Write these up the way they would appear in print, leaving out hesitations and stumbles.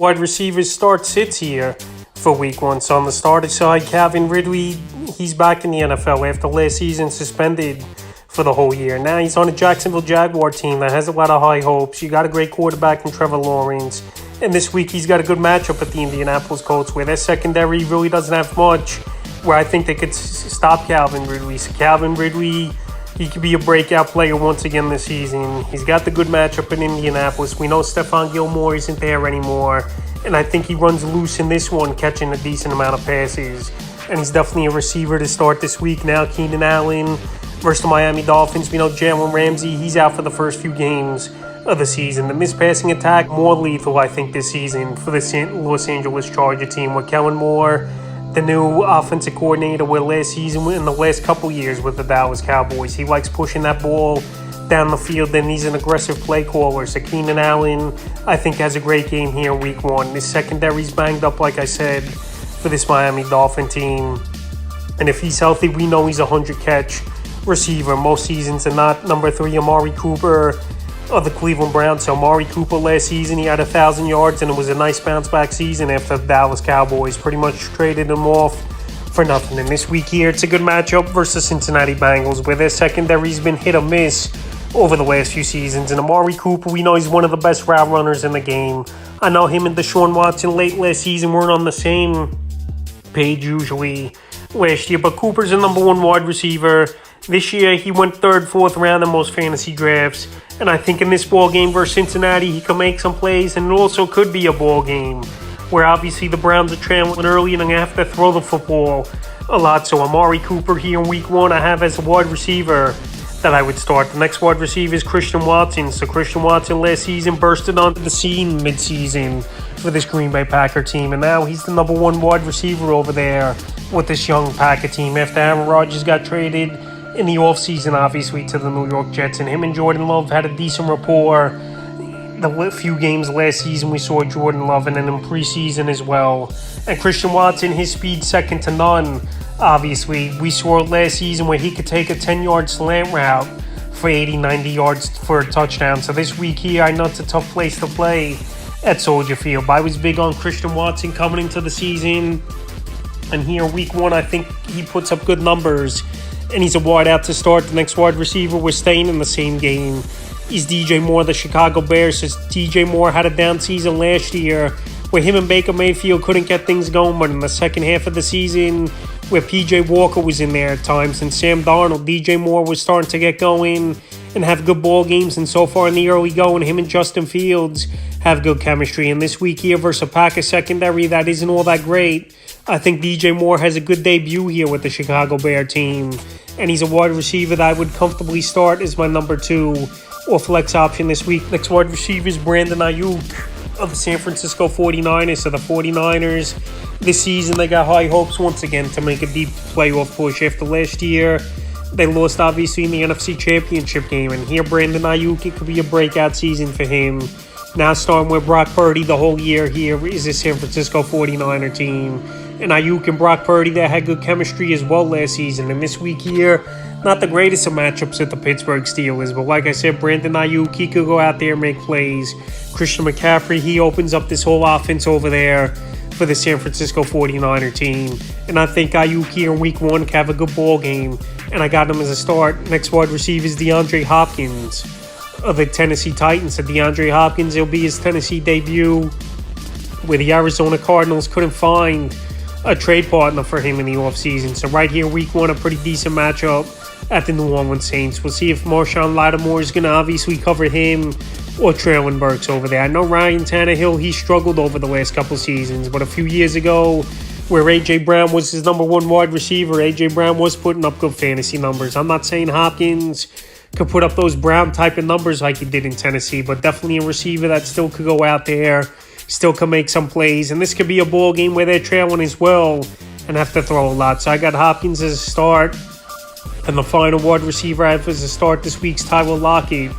Wide receivers start sits here for week one. So on the starter side, Calvin Ridley, he's back in the NFL after last season suspended for the whole year. Now he's on a Jacksonville Jaguar team that has a lot of high hopes. You got a great quarterback in Trevor Lawrence. And this week he's got a good matchup at the Indianapolis Colts where their secondary really doesn't have much, where I think they could stop Calvin Ridley. So Calvin Ridley, he could be a breakout player once again this season. He's got the good matchup in Indianapolis. We know Stephon Gilmore isn't there anymore, and I think he runs loose in this one, catching a decent amount of passes. And he's definitely a receiver to start this week. Now Keenan Allen versus the Miami Dolphins. We know Jalen Ramsey, he's out for the first few games of the season. The missed passing attack, more lethal, I think, this season for the Los Angeles Charger team with Kellen Moore, the new offensive coordinator with last season, in the last couple years with the Dallas Cowboys. He likes pushing that ball down the field, and he's an aggressive play caller. So Keenan Allen, I think, has a great game here in week one. His secondary's banged up, like I said, for this Miami Dolphin team. And if he's healthy, we know he's a 100-catch receiver most seasons, and not. Number 3, Amari Cooper of the Cleveland Browns. So Amari Cooper last season, he had 1,000 yards, and it was a nice bounce-back season after the Dallas Cowboys pretty much traded him off for nothing. And this week here, it's a good matchup versus Cincinnati Bengals, where their secondary's been hit or miss over the last few seasons. And Amari Cooper, we know he's one of the best route runners in the game. I know him and Deshaun Watson late last season weren't on the same page usually last year, but Cooper's a number 1 wide receiver. This year, he went 3rd, 4th round in most fantasy drafts. And I think in this ball game versus Cincinnati, he can make some plays. And it also could be a ball game where obviously the Browns are trailing early and they have to throw the football a lot. So Amari Cooper here in week one, I have as a wide receiver that I would start. The next wide receiver is Christian Watson. So Christian Watson last season bursted onto the scene mid-season for this Green Bay Packer team. And now he's the number 1 wide receiver over there with this young Packer team after Aaron Rodgers got traded in the offseason, obviously, to the New York Jets. And him and Jordan Love had a decent rapport. The few games last season we saw Jordan Love, and then in preseason as well. And Christian Watson, his speed second to none. Obviously, we saw it last season where he could take a 10-yard slant route for 80, 90 yards for a touchdown. So this week here, I know it's a tough place to play at Soldier Field. But I was big on Christian Watson coming into the season. And here, week one, I think he puts up good numbers. And he's a wide out to start. The next wide receiver, we're staying in the same game. He's DJ Moore, the Chicago Bears. DJ Moore had a down season last year where him and Baker Mayfield couldn't get things going. But in the second half of the season, where PJ Walker was in there at times and Sam Darnold, DJ Moore was starting to get going and have good ball games. And so far in the early going, him and Justin Fields have good chemistry. And this week here versus a Packers secondary that isn't all that great, I think DJ Moore has a good debut here with the Chicago Bear team. And he's a wide receiver that I would comfortably start as my number 2 or flex option this week. Next wide receiver is Brandon Aiyuk of the San Francisco 49ers. So the 49ers, this season, they got high hopes once again to make a deep playoff push. After last year, they lost obviously in the NFC Championship game. And here, Brandon Aiyuk, it could be a breakout season for him. Now starting with Brock Purdy the whole year here is the San Francisco 49er team. And Aiyuk and Brock Purdy, they had good chemistry as well last season. And this week here, not the greatest of matchups at the Pittsburgh Steelers. But like I said, Brandon Aiyuk, he could go out there and make plays. Christian McCaffrey, he opens up this whole offense over there for the San Francisco 49er team. And I think Aiyuk here in week one can have a good ball game. And I got him as a start. Next wide receiver is DeAndre Hopkins of the Tennessee Titans. So DeAndre Hopkins, it'll be his Tennessee debut, where the Arizona Cardinals couldn't find a trade partner for him in the offseason. So right here, week one, a pretty decent matchup at the New Orleans Saints. We'll see if Marshawn Lattimore is going to obviously cover him or Traylon Burks over there. I know Ryan Tannehill, he struggled over the last couple seasons, but a few years ago, where A.J. Brown was his number 1 wide receiver, A.J. Brown was putting up good fantasy numbers. I'm not saying Hopkins could put up those Brown type of numbers like he did in Tennessee, but definitely a receiver that still could go out there, still can make some plays. And this could be a ball game where they're trailing as well and have to throw a lot. So I got Hopkins as a start. And the final wide receiver I have as a start this week's Tyler Lockett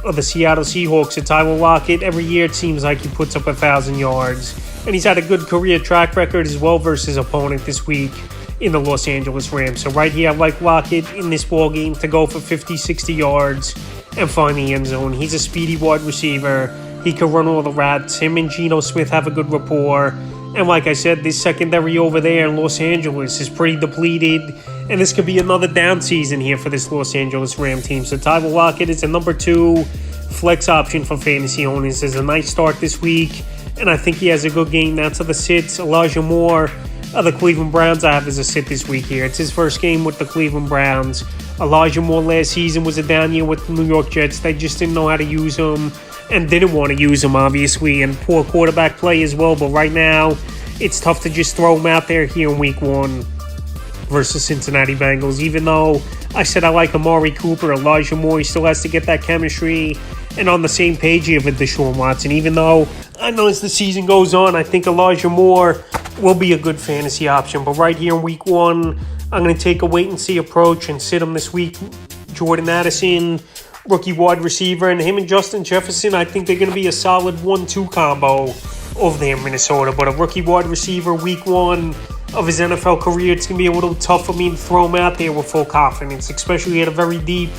of the Seattle Seahawks. And Tyler Lockett, every year it seems like he puts up 1,000 yards. And he's had a good career track record as well versus his opponent this week in the Los Angeles Rams. So right here, I like Lockett in this ball game to go for 50, 60 yards and find the end zone. He's a speedy wide receiver. He could run all the routes. Him and Geno Smith have a good rapport. And like I said, this secondary over there in Los Angeles is pretty depleted. And this could be another down season here for this Los Angeles Ram team. So Tyler Lockett is a number 2 flex option for fantasy owners. It's a nice start this week. And I think he has a good game. Now to the sits, Elijah Moore of the Cleveland Browns I have as a sit this week here. It's his first game with the Cleveland Browns. Elijah Moore last season was a down year with the New York Jets. They just didn't know how to use him and didn't want to use him, obviously, and poor quarterback play as well. But right now, it's tough to just throw him out there here in Week 1 versus Cincinnati Bengals. Even though I said I like Amari Cooper, Elijah Moore, he still has to get that chemistry and on the same page here with Deshaun Watson. Even though I know as the season goes on, I think Elijah Moore will be a good fantasy option. But right here in Week 1, I'm going to take a wait-and-see approach and sit him this week. Jordan Addison, rookie wide receiver, and him and Justin Jefferson, I think they're going to be a solid 1-2 combo over there in Minnesota. But a rookie wide receiver, Week 1 of his NFL career, it's going to be a little tough for me to throw him out there with full confidence, especially at a very deep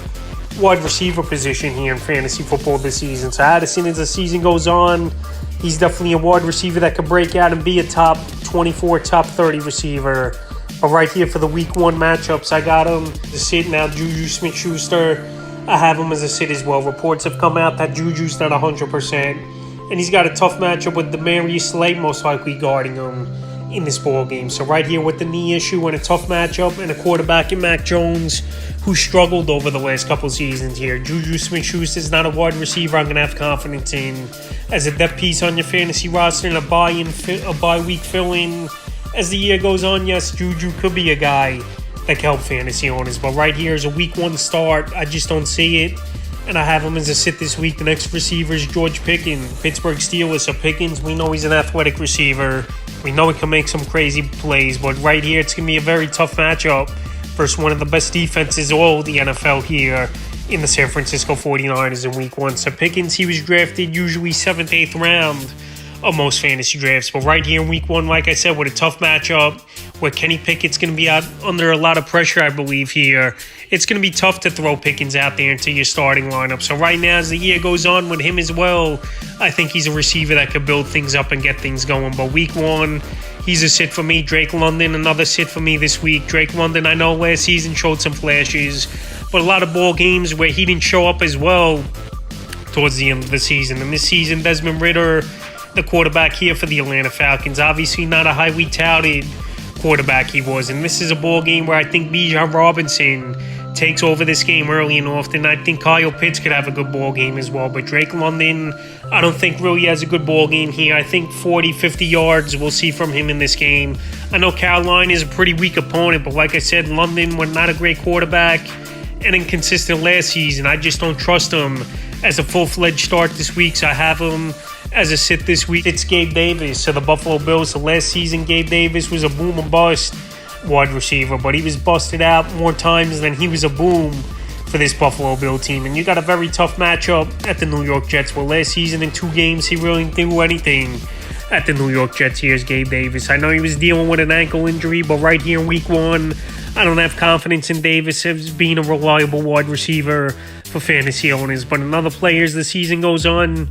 wide receiver position here in fantasy football this season. So Addison, as the season goes on, he's definitely a wide receiver that could break out and be a top 24, top 30 receiver. But right here for the Week 1 matchups, I got him to sit. Now Juju Smith-Schuster, I have him as a sit as well. Reports have come out that Juju's not 100%. And he's got a tough matchup with Demarius Slate most likely guarding him in this ball game. So right here with the knee issue and a tough matchup and a quarterback in Mac Jones who struggled over the last couple seasons here, Juju Smith-Schuster is not a wide receiver I'm going to have confidence in as a depth piece on your fantasy roster and a bye week fill-in. As the year goes on, yes, Juju could be a guy that can help fantasy owners. But right here is a Week 1 start. I just don't see it. And I have him as a sit this week. The next receiver is George Pickens, Pittsburgh Steelers. So Pickens, we know he's an athletic receiver. We know he can make some crazy plays. But right here, it's going to be a very tough matchup versus one of the best defenses all the NFL here in the San Francisco 49ers in Week 1. So Pickens, he was drafted usually 7th, 8th round of most fantasy drafts. But right here in Week 1, like I said, with a tough matchup where Kenny Pickett's going to be out under a lot of pressure, I believe, here, it's going to be tough to throw Pickens out there into your starting lineup. So right now, as the year goes on with him as well, I think he's a receiver that could build things up and get things going. But Week 1, he's a sit for me. Drake London, another sit for me this week. Drake London, I know last season showed some flashes, but a lot of ball games where he didn't show up as well towards the end of the season. And this season, Desmond Ridder, the quarterback here for the Atlanta Falcons, obviously not a highly touted quarterback he was. And this is a ball game where I think Bijan Robinson takes over this game early and often. I think Kyle Pitts could have a good ball game as well. But Drake London, I don't think really has a good ball game here. I think 40, 50 yards we'll see from him in this game. I know Carolina is a pretty weak opponent, but like I said, London was not a great quarterback and inconsistent last season. I just don't trust him as a full-fledged start this week, so I have him as a sit this week. It's Gabe Davis. So the Buffalo Bills, so last season, Gabe Davis was a boom and bust wide receiver, but he was busted out more times than he was a boom for this Buffalo Bill team. And you got a very tough matchup at the New York Jets. Well, last season in 2 games, he really didn't do anything at the New York Jets. Here's Gabe Davis. I know he was dealing with an ankle injury, but right here in Week 1, I don't have confidence in Davis as being a reliable wide receiver for fantasy owners. But in other players, the season goes on,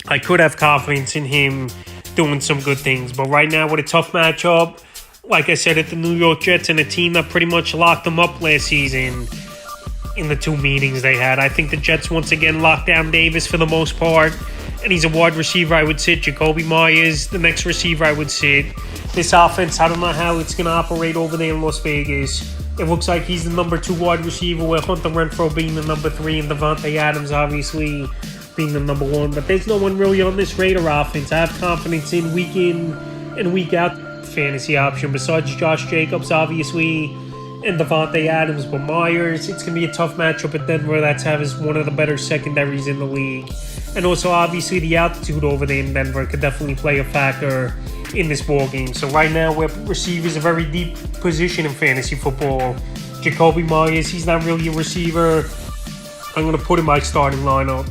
I could have confidence in him doing some good things. But right now, with a tough matchup, like I said, at the New York Jets and a team that pretty much locked them up last season in the 2 meetings they had, I think the Jets once again locked down Davis for the most part. And he's a wide receiver I would sit. Jacoby Myers, the next receiver I would sit. This offense, I don't know how it's going to operate over there in Las Vegas. It looks like he's the number 2 wide receiver, with Hunter Renfrow being the number 3 and Devontae Adams obviously being the number 1. But there's no one really on this Raider offense I have confidence in and week out fantasy option besides Josh Jacobs, obviously, and Devontae Adams. But Myers, it's going to be a tough matchup at Denver. That's has one of the better secondaries in the league. And also, obviously, the altitude over there in Denver could definitely play a factor in this ball game. So right now, where receivers a very deep position in fantasy football. Jacoby Myers, he's not really a receiver. I'm going to put in my starting lineup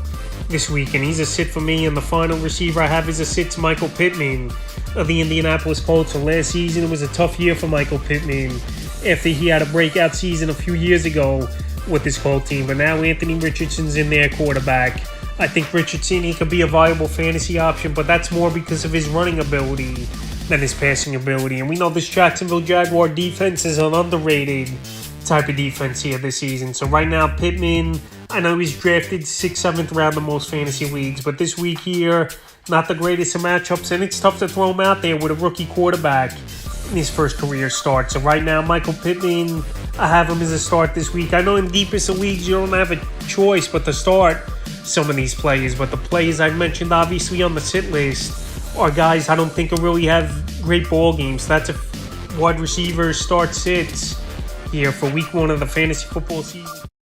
this week, and he's a sit for me. And the final receiver I have is a sit to Michael Pittman of the Indianapolis Colts. So last season, it was a tough year for Michael Pittman after he had a breakout season a few years ago with this Colt team. But now Anthony Richardson's in there, quarterback. I think Richardson, he could be a viable fantasy option, but that's more because of his running ability than his passing ability. And we know this Jacksonville Jaguar defense is an underrated type of defense here this season. So right now, Pittman, I know he's drafted 6th, 7th round in most fantasy leagues, but this week here, not the greatest of matchups, and it's tough to throw him out there with a rookie quarterback in his first career start. So right now, Michael Pittman, I have him as a start this week. I know in deepest of leagues, you don't have a choice but to start some of these players, but the players I mentioned obviously on the sit list are guys I don't think will really have great ball games. That's a wide receiver start sits here for week 1 of the fantasy football season.